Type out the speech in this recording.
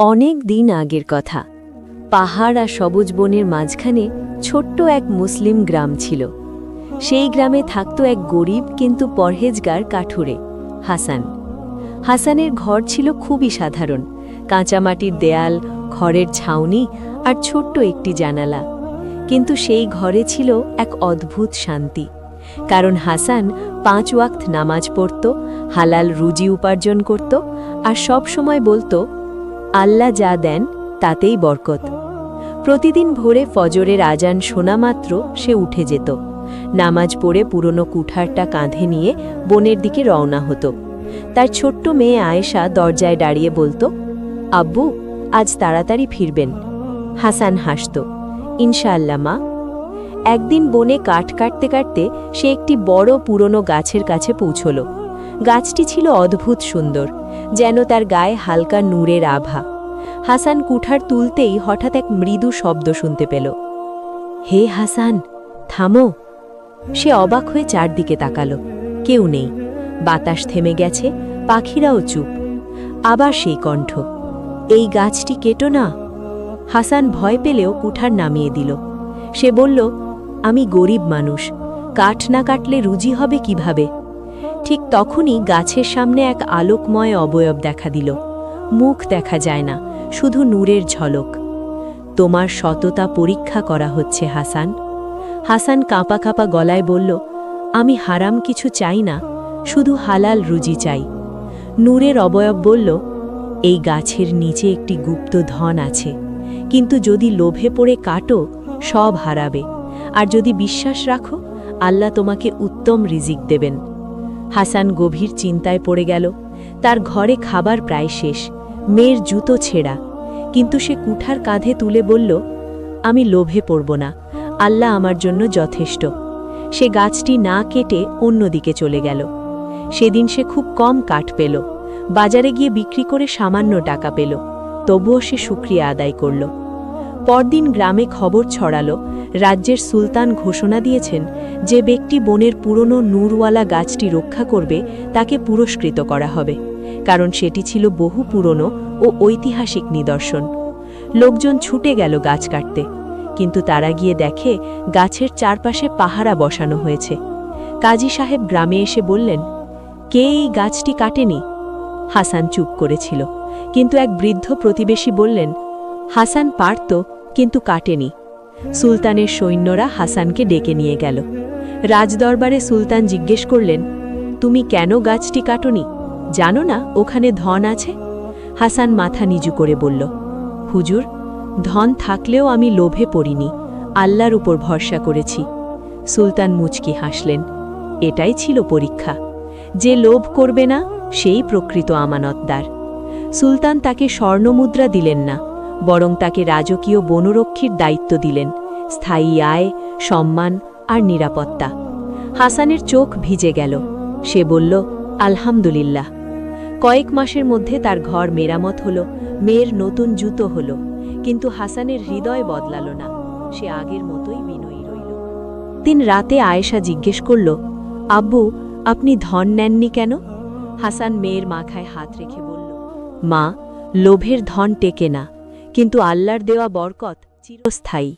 অনেক দিন আগের কথা। পাহাড় আর সবুজ বনের মাঝখানে ছোট্ট এক মুসলিম গ্রাম ছিল। সেই গ্রামে থাকত এক গরিব কিন্তু পরহেজগার কাঠুরে, হাসান। হাসানের ঘর ছিল খুবই সাধারণ, কাঁচামাটির দেয়াল, খড়ের ছাউনি আর ছোট্ট একটি জানালা। কিন্তু সেই ঘরে ছিল এক অদ্ভুত শান্তি, কারণ হাসান 5 ওয়াক্ত নামাজ পড়ত, হালাল রুজি উপার্জন করত আর সব সময় বলতো, আল্লাহ যা দেন তাতেই বরকত। প্রতিদিন ভোরে ফজরের আজান শোনা মাত্র সে উঠে যেত, নামাজ পড়ে পুরনো কুঠারটা কাঁধে নিয়ে বনের দিকে রওনা হতো। তার ছোট্ট মেয়ে আয়েশা দরজায় দাঁড়িয়ে বলতো, আব্বু, আজ তাড়াতাড়ি ফিরবেন। হাসান হাসত, ইনশাআল্লাহ মা। একদিন বনে কাঠ কাটতে কাটতে সে একটি বড় পুরনো গাছের কাছে পৌঁছল। গাছটি ছিল অদ্ভুত সুন্দর, যেন তার গায়ে হালকা নূরের আভা। হাসান কুঠার তুলতেই হঠাৎ এক মৃদু শব্দ শুনতে পেল। হে হাসান, থামো। সে অবাক হয়ে চারদিকে তাকালো, কেউ নেই। বাতাস থেমে গেছে, পাখিরাও চুপ। আবার সেই কণ্ঠ, এই গাছটি কেটো না। হাসান ভয় পেলেও কুঠার নামিয়ে দিল। সে বলল, আমি গরিব মানুষ, কাঠ না কাটলে রুজি হবে কিভাবে? ঠিক তখনই গাছের সামনে এক আলোকময় অবয়ব দেখা দিল। মুখ দেখা যায় না, শুধু নূরের ঝলক। তোমার সততা পরীক্ষা করা হচ্ছে হাসান। হাসান কাঁপা কাঁপা গলায় বলল, আমি হারাম কিছু চাই না, শুধু হালাল রুজি চাই। নূরের অবয়ব বলল, এই গাছের নিচে একটি গুপ্ত ধন আছে, কিন্তু যদি লোভে পড়ে কাটো সব হারাবে, আর যদি বিশ্বাস রাখো আল্লাহ তোমাকে উত্তম রিজিক দেবেন। হাসান গভীর চিন্তায় পড়ে গেল। তার ঘরে খাবার প্রায় শেষ, মেয়ের জুতো ছেঁড়া, কিন্তু সে কুঠার কাঁধে তুলে বলল, আমি লোভে পড়ব না, আল্লাহ আমার জন্য যথেষ্ট। সে গাছটি না কেটে অন্যদিকে চলে গেল। সেদিন সে খুব কম কাঠ পেল, বাজারে গিয়ে বিক্রি করে সামান্য টাকা পেল, তবুও সে শুকরিয়া আদায় করল। পরদিন গ্রামে খবর ছড়ালো, রাজ্যের সুলতান ঘোষণা দিয়েছেন, যে ব্যক্তি বনের পুরনো নূরওয়ালা গাছটি রক্ষা করবে তাকে পুরস্কৃত করা হবে, কারণ সেটি ছিল বহু পুরনো ও ঐতিহাসিক নিদর্শন। লোকজন ছুটে গেল গাছ কাটতে, কিন্তু তারা গিয়ে দেখে গাছের চারপাশে পাহারা বসানো হয়েছে। কাজী সাহেব গ্রামে এসে বললেন, কে এই গাছটি কাটেনি? হাসান চুপ করেছিল, কিন্তু এক বৃদ্ধ প্রতিবেশী বললেন, হাসান পারত, কিন্তু কাটেনি। সুলতানের সৈন্যরা হাসানকে ডেকে নিয়ে গেল। রাজদরবারে সুলতান জিজ্ঞেস করলেন, তুমি কেন গাছটি কাটোনি? জানো না ওখানে ধন আছে? হাসান মাথা নিচু করে বলল, হুজুর, ধন থাকলেও আমি লোভে পড়িনি, আল্লাহর উপর ভরসা করেছি। সুলতান মুচকি হাসলেন, এটাই ছিল পরীক্ষা। যে লোভ করবে না সেই প্রকৃত আমানতদার। সুলতান তাকে স্বর্ণমুদ্রা দিলেন না, বরং তাকে রাজকীয় বনরক্ষীর দায়িত্ব দিলেন, স্থায়ী আয়, সম্মান আর নিরাপত্তা। হাসানের চোখ ভিজে গেল। সে বলল, আলহামদুলিল্লাহ। কয়েক মাসের মধ্যে তার ঘর মেরামত হল, মেয়ের নতুন জুতো হল, কিন্তু হাসানের হৃদয় বদলাল না, সে আগের মতোই বিনয়ী রইল। দিন রাতে আয়েশা জিজ্ঞেস করল, আব্বু, আপনি ধন নেননি কেন? হাসান মেয়ের মাথায় হাত রেখে বলল, মা, লোভের ধন টেকে না, কিন্তু আল্লাহর দেওয়া বরকত চিরস্থায়ী।